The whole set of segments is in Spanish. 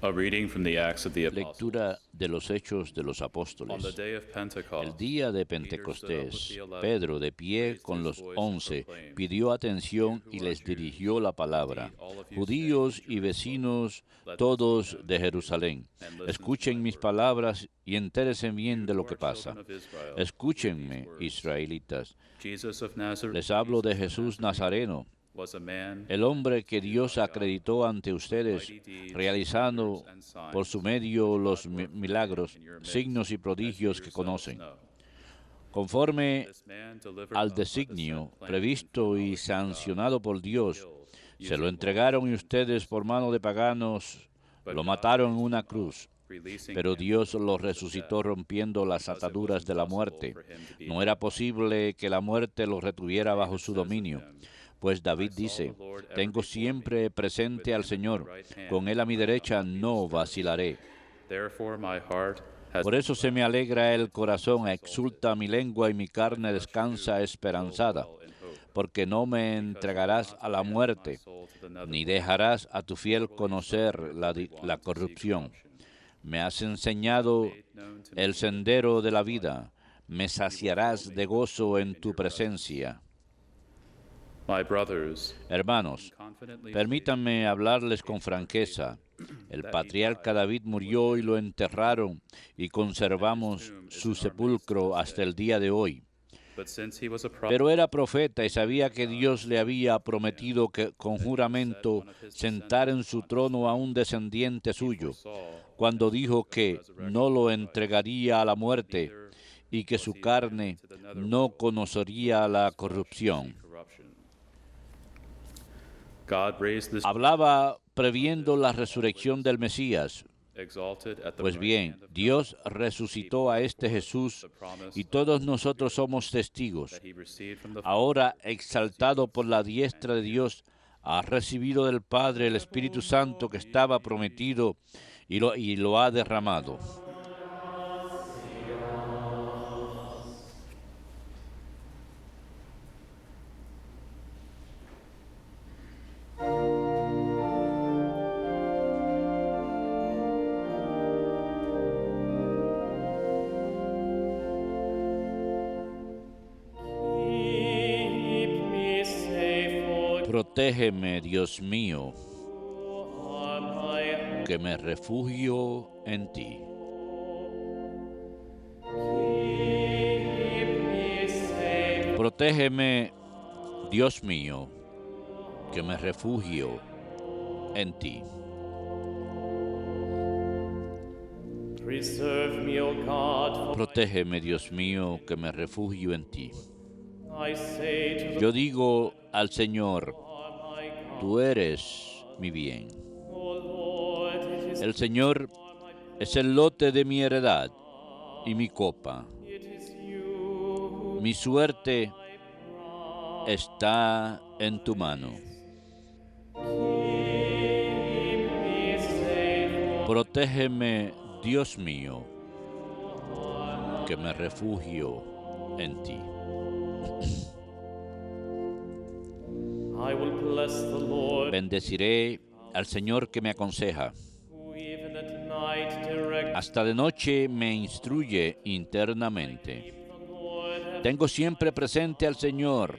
A reading from the Acts of the Apostles. Lectura de los Hechos de los On the Apóstoles. day of Pentecost, El día de Peter stood up with Pentecostés, the 11, Pedro, de pie raised con his los voice and 11, proclaimed, pidió atención "You y who les are Jews, dirigió la palabra. indeed all of you Judíos staying in y Jerusalem, vecinos, let todos this be known de to you, Jerusalén, and listen to escuchen my mis words. palabras y entérense bien You de who lo que are pasa. children of Israel, hear Escúchenme, these words. israelitas. Jesus of Nazareth, Les hablo de Jesus the Jesús Nazarene, Nazareno, was a man el hombre que chosen Dios by God, acreditó ante with ustedes, mighty deeds, realizando wonders, and signs, por su medio which los God worked milagros, in your midst, signos y as you prodigios que yourselves conocen. know. Conforme This man, delivered al up by the designio set plan and previsto y foreknowledge of God, sancionado por was Dios, killed, se lo using entregaron y lawless ustedes means. por mano de paganos But lo God mataron en raised una him up, cruz. releasing Pero him Dios from the lo presence of resucitó death, rompiendo las because it was ataduras de la impossible muerte. for him to be No era held. posible que la muerte lo retuviera bajo David su says of dominio. him, Pues I David saw dice, the Lord ever tengo before siempre me, presente al with him in my Señor, right hand, con él a mi I shall derecha not be no disturbed. vacilaré. Therefore my heart has Por eso se me alegra el corazón, exulted, exulta mi lengua y mi my carne flesh descansa too esperanzada, will dwell in hope, porque no me because you will entregarás not a la abandon my muerte, soul to the nether ni world, dejarás a tu nor fiel will you suffer conocer your la Holy One to see corrupción. corruption. Me has You have enseñado made known to me el the sendero paths de la of life. vida, me You will fill saciarás me de with gozo joy en in tu your presence. presencia. My brothers, Hermanos, confidently permítanme hablarles con franqueza. El patriarca David murió y lo enterraron y conservamos su sepulcro hasta el día de hoy. but since he was a prophet, Pero era profeta y sabía que Dios le había prometido que con juramento sentar en su trono a un descendiente suyo, cuando dijo que no lo entregaría a la muerte y que su carne no conocería la corrupción. God raised this Hablaba previendo la resurrección del Mesías. exalted at the Pues right bien, hand of God, Dios resucitó a este Jesús y todos nosotros somos testigos. that he received from the Ahora, exaltado por la diestra de Dios, ha recibido del Padre el Espíritu Santo que estaba prometido y lo ha derramado. Protégeme, Dios mío, que me refugio en ti. Protégeme, Dios mío, que me refugio en ti. Preserve me, O God, for Protégeme, Dios mío, que me refugio en ti. I say to the Yo digo al Señor, Lord my God, tú eres mi bien. O Lord, it is El Señor es el lote de mi heredad y mi copa. you Mi suerte está en tu mano. keep me safe. Protégeme, Dios mío, que me refugio en ti. I will bless the Lord, Bendeciré al Señor que me aconseja. who even at night directs Hasta de noche me instruye internamente. the Lord, Tengo siempre presente al Señor.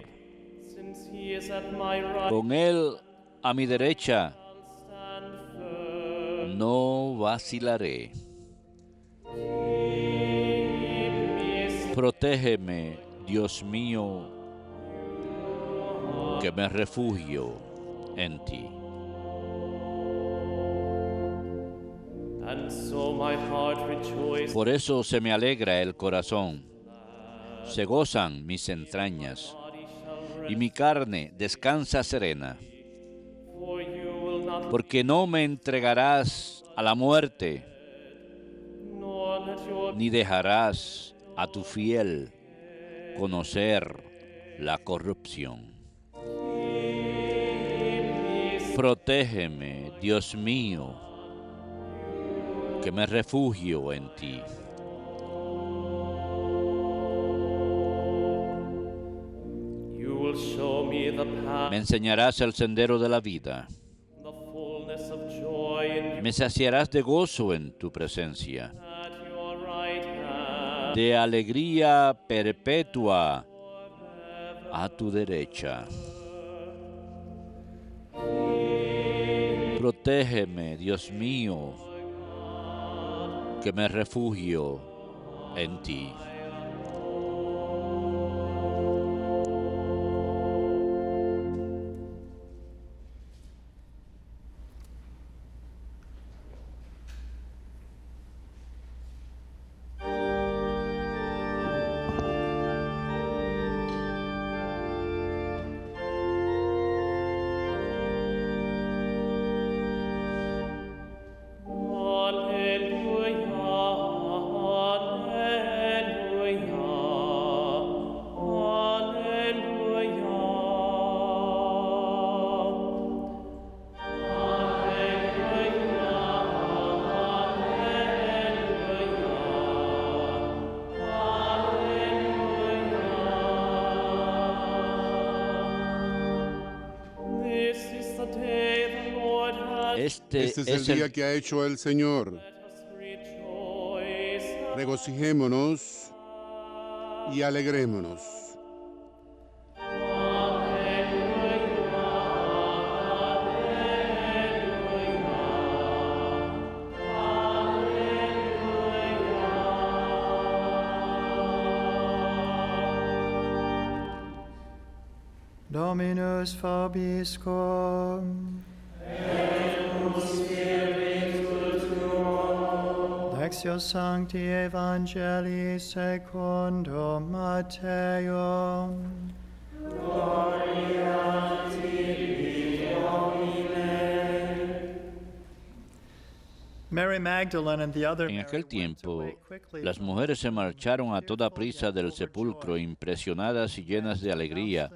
since he is at my right Con Él a mi derecha I'll stand firm. no vacilaré. Protégeme, Dios mío, que me refugio en ti. And so my heart rejoices. Por eso se me alegra el corazón, se gozan mis entrañas, Body shall rest, y mi carne descansa serena, for you will not porque no me entregarás a la muerte, nor let your ni dejarás a tu fiel conocer la corrupción. Protégeme, Dios mío, que me refugio en ti. you will show me the path, Me enseñarás el sendero de la vida. the fullness of joy in Me saciarás de gozo en tu presencia, at your right hand. de alegría perpetua a tu derecha. Protégeme, Dios mío, que me refugio en ti. This is the day the Lord has Este Este es el día que ha hecho el Señor. let us rejoice. Regocijémonos y alegrémonos. Dominus vobiscum. Lectio Sancti Evangelii secundum Matteum. Mary Magdalene and the other En Mary aquel went tiempo, away quickly las from mujeres se the marcharon a toda fearful prisa yet del full of sepulcro, joy, impresionadas y llenas de alegría.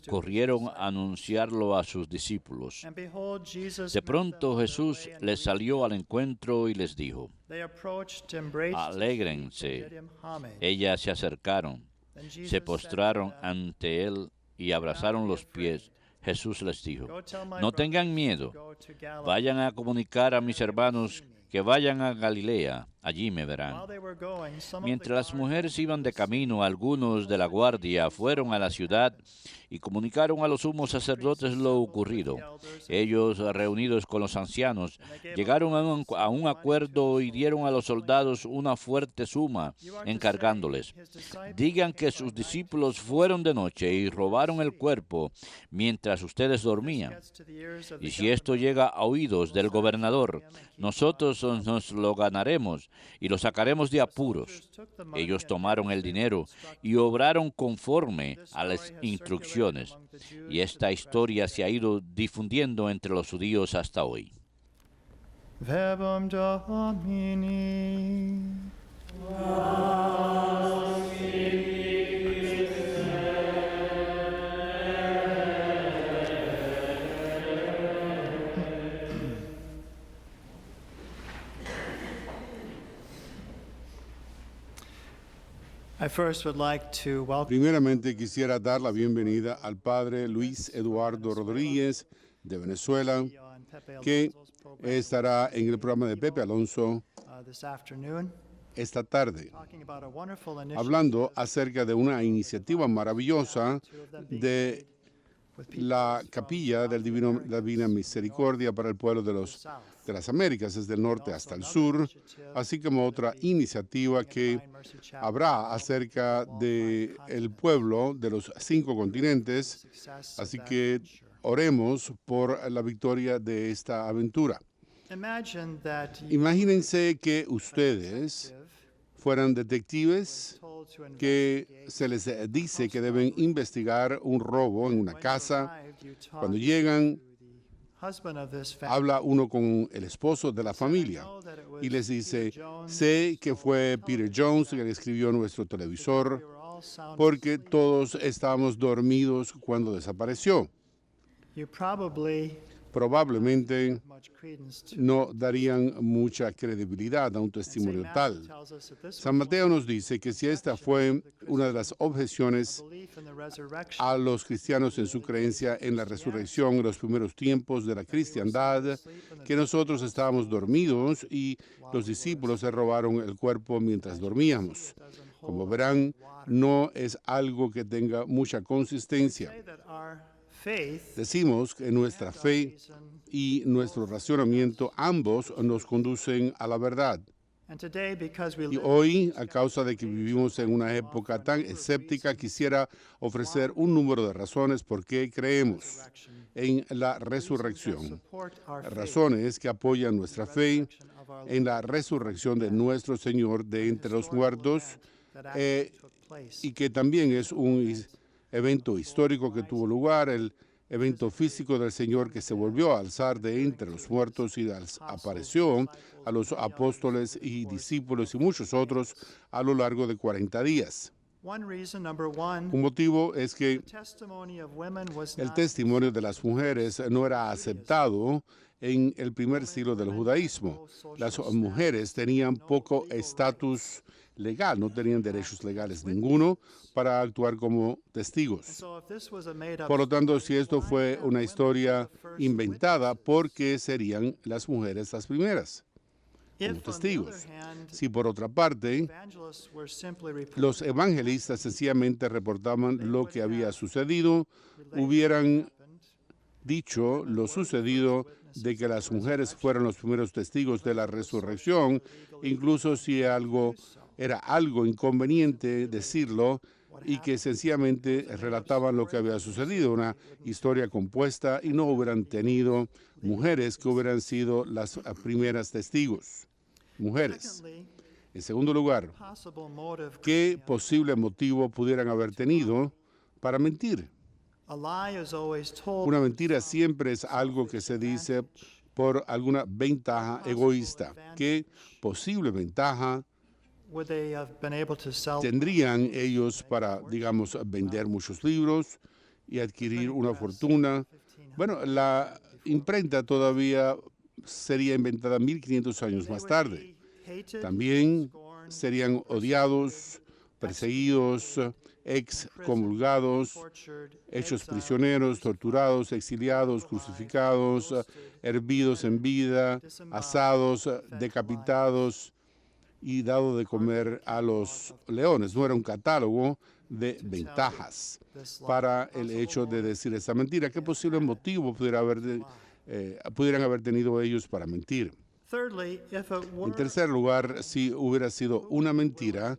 Corrieron a anunciarlo a sus discípulos. and behold, Jesus De met them pronto on their Jesús way and les greeted salió them. al encuentro y les dijo, They approached, embraced his feet, alégrense. and did him homage. Ellas se acercaron, Then se Jesus said to postraron them, ante él y abrazaron los pies. Jesús les dijo, "Go tell my no brothers tengan to miedo, go to Galilee." vayan a comunicar a mis hermanos que vayan a Galilea, allí me verán. While they were going, some of the Mientras las guard mujeres went iban into de the city. camino, algunos de la guardia fueron a la ciudad y comunicaron a los sumos sacerdotes lo ocurrido. Ellos, reunidos con los ancianos, llegaron a un acuerdo y dieron a los soldados una fuerte suma, encargándoles, digan que sus discípulos fueron de noche y robaron el cuerpo mientras ustedes dormían. Y si esto llega a oídos del gobernador, nosotros nos lo ganaremos y lo sacaremos de apuros. Ellos tomaron el dinero y obraron conforme a las instrucciones. Y esta historia se ha ido difundiendo entre los judíos hasta hoy. Verbum Domini. I first would like to welcome Primeramente quisiera dar la bienvenida al padre Luis Eduardo Rodríguez de Venezuela, and Pepe que Alonso's program estará en el programa de Pepe Alonso this afternoon, esta tarde, talking about a wonderful initiative hablando acerca de una iniciativa maravillosa de with people la from capilla del la Divina Misericordia para el pueblo de las Américas, desde el norte hasta el sur, así como otra iniciativa que habrá acerca de el pueblo de los 5 continentes. success Así of that que venture. oremos por la victoria de esta aventura. Imagine that you Imagínense que ustedes fueran detectives told to que investigate. se les dice que deben investigar un robo en una When you casa. arrived, you talked Cuando llegan, to the husband of this family. habla uno con el esposo de la Said, "I familia know that it was y les dice, Peter Jones sé que who fue stole Peter the Jones television que escribió nuestro because televisor, we were all sound porque asleep." todos estábamos dormidos cuando desapareció. You probably probablemente much credence to. no darían mucha credibilidad a un And St. testimonio Matthew tal. tells us that this San was Mateo nos dice que si esta fue una de las objeciones belief in the resurrection. a los cristianos en su creencia en la resurrección en los primeros tiempos de la cristiandad, que nosotros estábamos dormidos y los discípulos se robaron el cuerpo mientras dormíamos. Como verán, no es algo que tenga mucha consistencia. Say that our faith Decimos que nuestra fe y nuestro racionamiento ambos nos conducen a la verdad. and today, because we Y live hoy, a causa de que vivimos en una época tan escéptica, quisiera ofrecer un número de razones por qué creemos en la resurrección. support our faith Razones que apoyan nuestra fe of our en la resurrección de nuestro Señor de entre los muertos that actually eh, took place. y que también es un evento histórico que tuvo lugar, el evento físico del Señor que se volvió a alzar de entre los muertos y apareció a los apóstoles y discípulos y muchos otros a lo largo de 40 días. One reason, number one, Un motivo es que the testimony of women was el not testimonio de las mujeres no era aceptado en el primer siglo del judaísmo. Las mujeres tenían poco estatus legal, no tenían derechos legales ninguno para actuar como testigos. so if this was a made up Por lo tanto, si esto fue una historia inventada, ¿por qué serían las mujeres las primeras como if on the testigos? other hand, Si por otra parte, evangelists were simply reporting los evangelistas sencillamente reportaban lo que había sucedido, hubieran dicho lo sucedido de que las mujeres fueron los primeros testigos de la resurrección, incluso si era algo inconveniente decirlo y que sencillamente relataban lo que había sucedido, una historia compuesta, y no hubieran tenido mujeres que hubieran sido las primeras testigos. Mujeres. Secondly, En segundo lugar, possible motive ¿qué posible motivo pudieran haber tenido para mentir? a lie is always told Una mentira siempre es algo que se dice por alguna ventaja egoísta. ¿Qué posible ventaja would they have been able to sell tendrían ellos para, digamos, vender muchos libros y adquirir una fortuna? Bueno, la imprenta todavía sería inventada 1500 años más tarde. También serían odiados, perseguidos, excomulgados, hechos prisioneros, torturados, exiliados, crucificados, hervidos en vida, asados, decapitados y dado de comer a los leones. No era un catálogo de ventajas para el hecho de decir esta mentira. ¿Qué posible motivo pudieran haber tenido ellos para mentir? Thirdly, if it En were tercer lugar, si hubiera sido una mentira,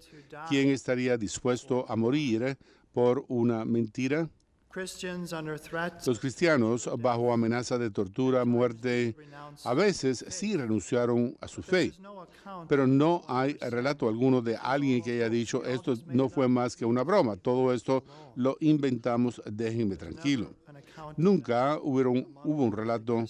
¿quién estaría dispuesto a morir por una mentira? Christians under threat Los cristianos, bajo amenaza de tortura, muerte, a veces sí renunciaron a su fe, there's no account pero no hay relato alguno de alguien que haya dicho esto no fue más que una broma, todo esto lo inventamos, déjenme tranquilo. an account Nunca hubo un relato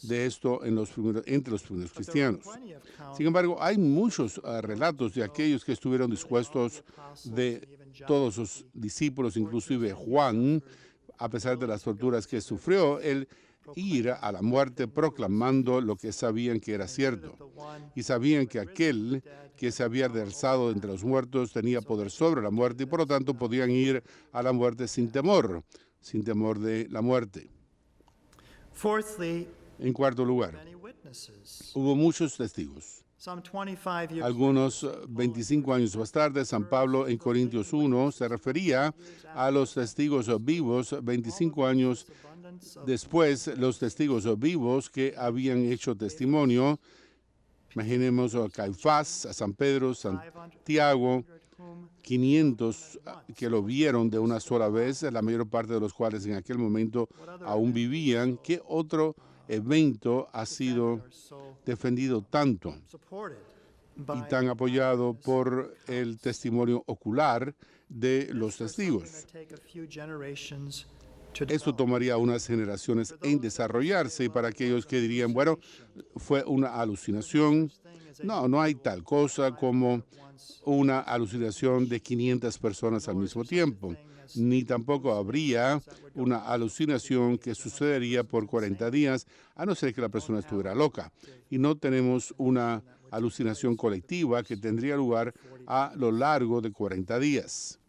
de esto entre los primeros cristianos. plenty of count Sin embargo, hay muchos relatos de aquellos que estuvieron dispuestos, de todos sus discípulos, inclusive Juan, a pesar de las torturas que sufrió, el ir a la muerte proclamando lo que sabían que era cierto. Y sabían que aquel que se había alzado entre los muertos tenía poder sobre la muerte y por lo tanto podían ir a la muerte sin temor de la muerte. Fourthly, En cuarto lugar, many witnesses. hubo muchos testigos. Some 25 years Algunos 25 años más tarde, San Pablo en Corintios 1 se refería a los testigos vivos. 25 años abundance of después, los testigos vivos que habían hecho testimonio, imaginemos a Caifás, a San Pedro, Santiago, 500 que lo vieron de una sola vez, la mayor parte de los cuales en aquel momento aún vivían. ¿Qué otro evento ha sido defendido tanto supported y by tan apoyado por el testimonio ocular de los testigos? take a few generations to Esto tomaría unas generaciones en desarrollarse, y para aquellos que dirían, bueno, fue una alucinación. No hay tal cosa como una alucinación de 500 personas al mismo tiempo. ni tampoco habría una alucinación que sucedería por 40 días, a no ser que la persona estuviera loca. Y no tenemos una alucinación colectiva que tendría lugar a lo largo de 40 días.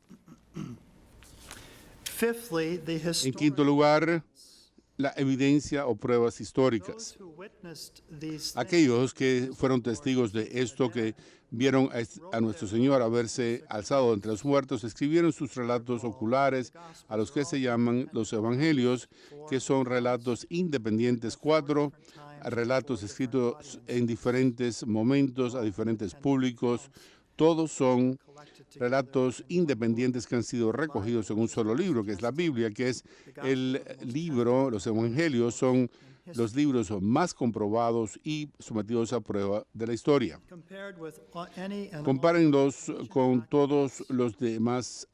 Fifthly, the En quinto lugar, la evidencia o pruebas históricas. Aquellos que fueron testigos de esto, que vieron a nuestro Señor haberse alzado entre los muertos, escribieron sus relatos oculares, a los que se llaman los evangelios, que son relatos independientes, 4 relatos escritos en diferentes momentos, a diferentes públicos. Todos son relatos independientes que han sido recogidos en un solo libro, que es la Biblia, que es el libro. Los evangelios son los libros más comprobados y sometidos a prueba de la historia. Compárenlos con todos los demás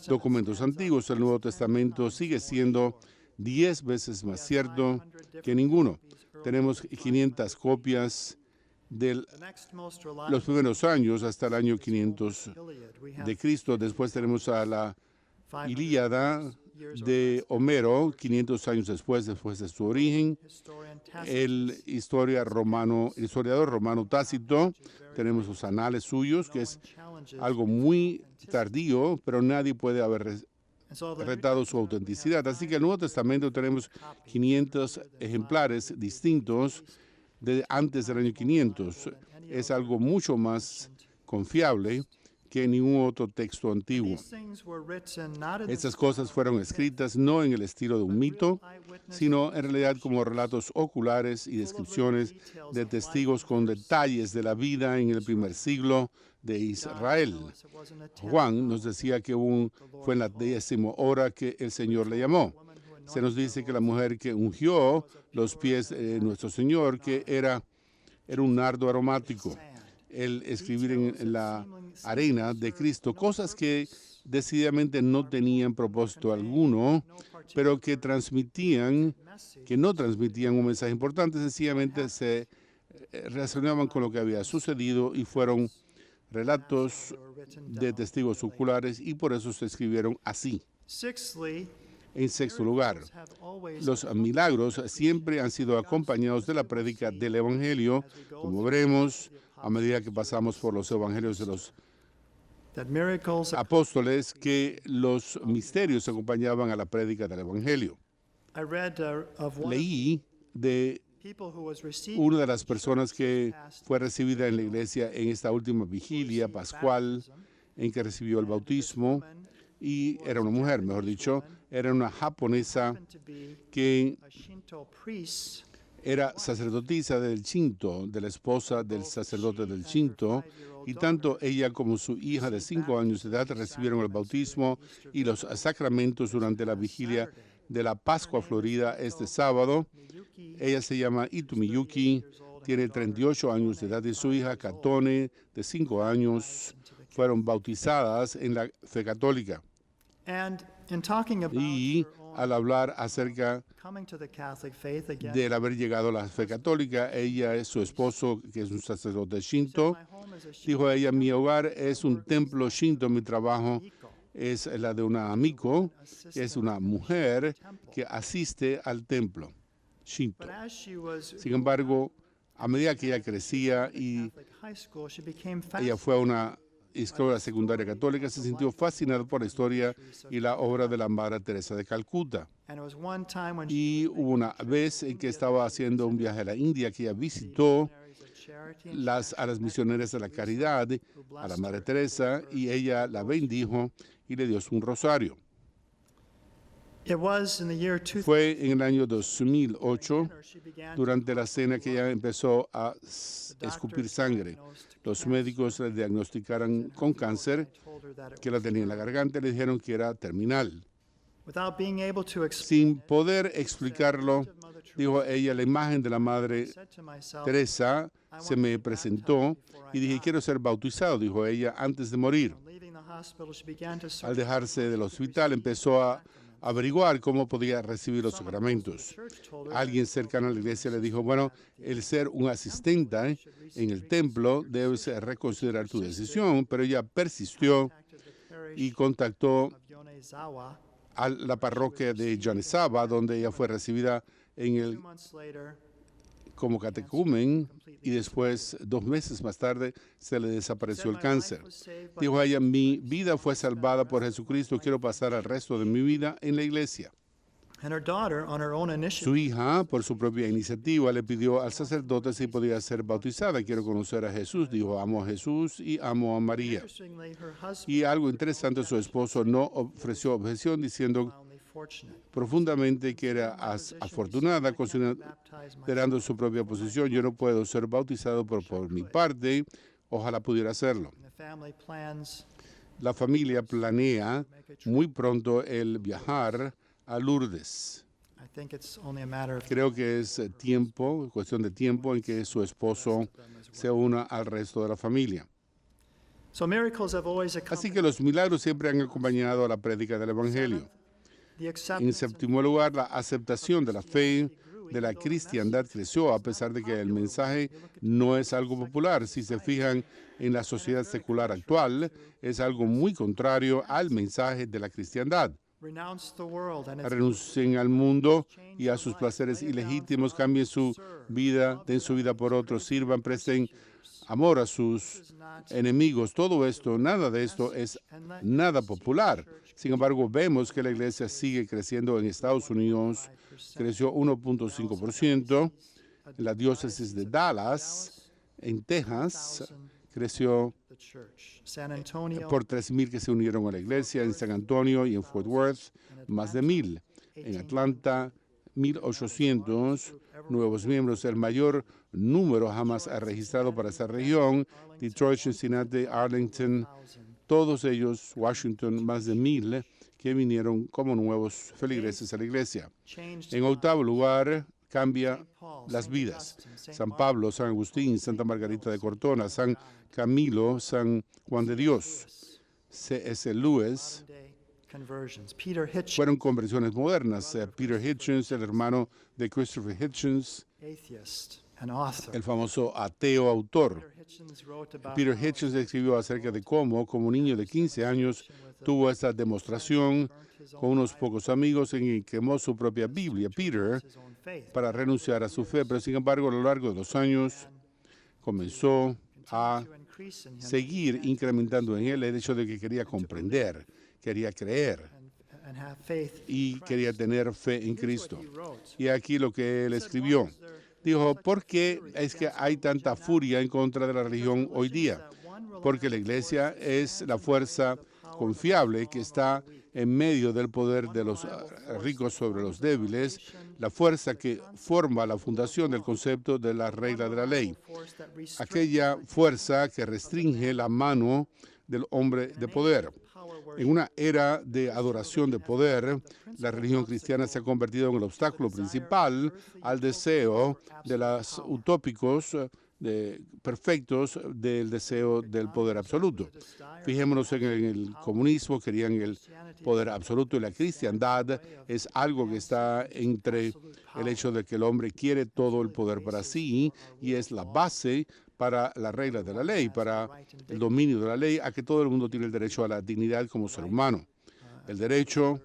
documentos antiguos. El Nuevo Testamento sigue siendo 10 veces más cierto que ninguno. Tenemos 500 copias de los primeros años hasta el año 500 de Cristo. Después tenemos a la Ilíada de Homero, 500 años después de su origen. El historiador romano Tácito, tenemos los anales suyos, que es algo muy tardío, pero nadie puede haber retado su autenticidad. Así que en el Nuevo Testamento tenemos 500 ejemplares distintos de antes del año 500. Es algo mucho más confiable que ningún otro texto antiguo. Estas cosas fueron escritas no en el estilo de un mito, sino en realidad como relatos oculares y descripciones de testigos con detalles de la vida en el primer siglo de Israel. Juan nos decía que fue en la 10ª hora que el Señor le llamó. Se nos dice que la mujer que ungió los pies de nuestro Señor, que era un nardo aromático. El escribir en la arena de Cristo, cosas que decididamente no tenían propósito alguno, pero que no transmitían un mensaje importante, sencillamente se relacionaban con lo que había sucedido y fueron relatos de testigos oculares, y por eso se escribieron así. En sexto lugar, los milagros siempre han sido acompañados de la prédica del Evangelio, como veremos a medida que pasamos por los evangelios de los apóstoles, que los misterios acompañaban a la prédica del Evangelio. Leí de una de las personas que fue recibida en la iglesia en esta última vigilia pascual, en que recibió el bautismo, y era una mujer, mejor dicho, era una japonesa que era sacerdotisa del Shinto, de la esposa del sacerdote del Shinto, y tanto ella como su hija de 5 años de edad recibieron el bautismo y los sacramentos durante la vigilia de la Pascua Florida este sábado. Ella se llama Ito Miyuki, tiene 38 años de edad, y su hija Katone, de 5 años, fueron bautizadas en la fe católica. Y al hablar acerca del haber llegado a la fe católica, ella, su esposo, que es un sacerdote Shinto, dijo a ella: mi hogar es un templo Shinto, mi trabajo es la de una amiko, es una mujer que asiste al templo Shinto. Sin embargo, a medida que ella crecía y ella fue a una escuela secundaria católica, se sintió fascinada por la historia y la obra de la Madre Teresa de Calcuta. Y hubo una vez en que estaba haciendo un viaje a la India, que ella visitó a las misioneras de la caridad, a la Madre Teresa, y ella la bendijo y le dio un rosario. Fue en el año 2008, durante la cena, que ella empezó a escupir sangre. Los médicos le diagnosticaron con cáncer, que la tenía en la garganta, y le dijeron que era terminal. Sin poder explicarlo, dijo ella, la imagen de la Madre Teresa se me presentó y dije: quiero ser bautizado, dijo ella, antes de morir. Al dejarse del hospital, empezó a averiguar cómo podía recibir los sacramentos. Alguien cercano a la iglesia le dijo: bueno, el ser un asistente en el templo, debes reconsiderar tu decisión, pero ella persistió y contactó Yonezawa. a la parroquia de Yonezawa, donde ella fue recibida en 2 el, months later, como catecumen, y después, 2 meses más tarde, se le desapareció el cáncer. Dijo ella, mi vida fue salvada por Jesucristo, quiero pasar el resto de mi vida en la iglesia. and her daughter, on her own initiative, Su hija, por su propia iniciativa, le pidió al sacerdote si podía ser bautizada. Quiero conocer a Jesús. Dijo, amo a Jesús y amo a María. interestingly, her husband Y algo interesante, su esposo no ofreció objeción, diciendo found fortunate. profundamente que era afortunada, considerando su propia posición. Yo no puedo ser bautizado, pero por mi parte, ojalá pudiera hacerlo. And the family plans La familia planea muy pronto el viajar a Lourdes. I think it's only a matter of Creo que es tiempo, cuestión de tiempo en que su esposo se una al resto de la familia. So miracles have always Así accompanied que los milagros siempre han acompañado a la prédica del Evangelio. the En acceptance séptimo lugar, la aceptación de la fe de la cristiandad creció a pesar de que el mensaje no es algo popular. Si se fijan en la sociedad secular actual, es algo muy contrario al mensaje de la cristiandad. renounce the world and its Renuncien al mundo y a sus placeres ilegítimos, cambien su vida, den su vida por otros, sirvan, presten amor a sus enemigos. Todo esto, nada de esto es nada popular. Sin embargo, vemos que la iglesia sigue creciendo en Estados Unidos, creció 1.5%, en la diócesis de Dallas, en Texas, creció the church. San Antonio por 3,000 que se unieron a la iglesia, en San Antonio y en Fort Worth, más de 1,000. En Atlanta, 1,800 nuevos miembros, el mayor número jamás registrado para esta región. Detroit, Cincinnati, Arlington, todos ellos, Washington, más de 1,000 que vinieron como nuevos feligreses a la iglesia. changed En octavo lugar, cambia las vidas. San Pablo, San Agustín, Santa Margarita de Cortona, San Camilo, San Juan de Dios, C.S. Lewis, day conversions. Peter Hitchens, fueron conversiones modernas. Peter Hitchens, el hermano de Christopher Hitchens, atheist and author. el famoso ateo autor. Peter Hitchens wrote about Peter Hitchens escribió acerca de cómo, como niño de 15 años, tuvo esta demostración con unos pocos amigos en que quemó su propia Biblia, Peter, his own faith. para renunciar a su fe, pero sin embargo a lo largo de los años comenzó a To increase in him seguir incrementando en él el hecho de que quería comprender, quería creer and have faith. y quería tener fe en Cristo. He wrote, Y aquí lo que él escribió. Dijo, ¿por qué es que hay tanta furia en contra de la religión hoy día? Porque la iglesia es la fuerza confiable que está en medio del poder de los ricos sobre los débiles, la fuerza que forma la fundación del concepto de la regla de la ley, force that restricts aquella fuerza que restringe la mano del hombre de poder. En una era de adoración de poder, la religión cristiana se ha convertido en el obstáculo principal al deseo de los utópicos perfectos del deseo del poder absoluto. Fijémonos en el comunismo, querían el poder absoluto, y la cristiandad es algo que está entre el hecho de que el hombre quiere todo el poder para sí y es la base para la regla de la ley, para el dominio de la ley, a que todo el mundo tiene el derecho a la dignidad como ser humano, el derecho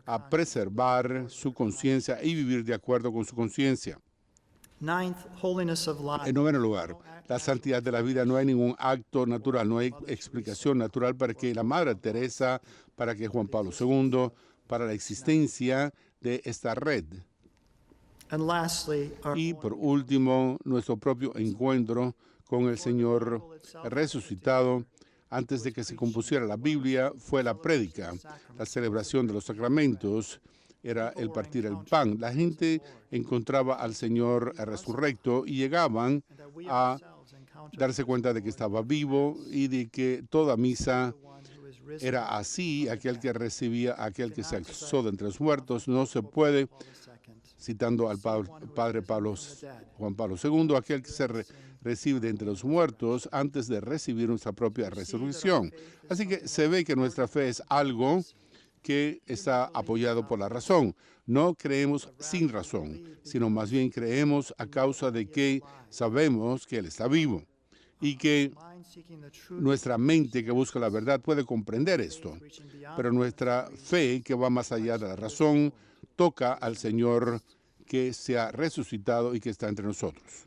a preservar su conciencia y vivir de acuerdo con su conciencia. Ninth, holiness of life. En noveno lugar, la santidad de la vida. No hay ningún acto natural, no hay explicación natural para que la Madre Teresa, para que Juan Pablo II, para la existencia de esta red. And lastly, our Y por último, nuestro propio encuentro con el Señor resucitado. Antes de que se compusiera la Biblia, fue la prédica, la celebración de los sacramentos, era el partir el pan. La gente encontraba al Señor resurrecto y llegaban a darse cuenta de que estaba vivo y de que toda misa era así. Aquel que recibía, aquel que se alzó de entre los muertos, no se puede, citando al padre Juan Pablo II, aquel que se recibe de entre los muertos antes de recibir nuestra propia resurrección. Así que se ve que nuestra fe es algo que está apoyado por la razón. No creemos sin razón, sino más bien creemos a causa de que sabemos que Él está vivo. y que nuestra mente que busca la verdad puede comprender esto, pero nuestra fe que va más allá de la razón toca al Señor que se ha resucitado y que está entre nosotros.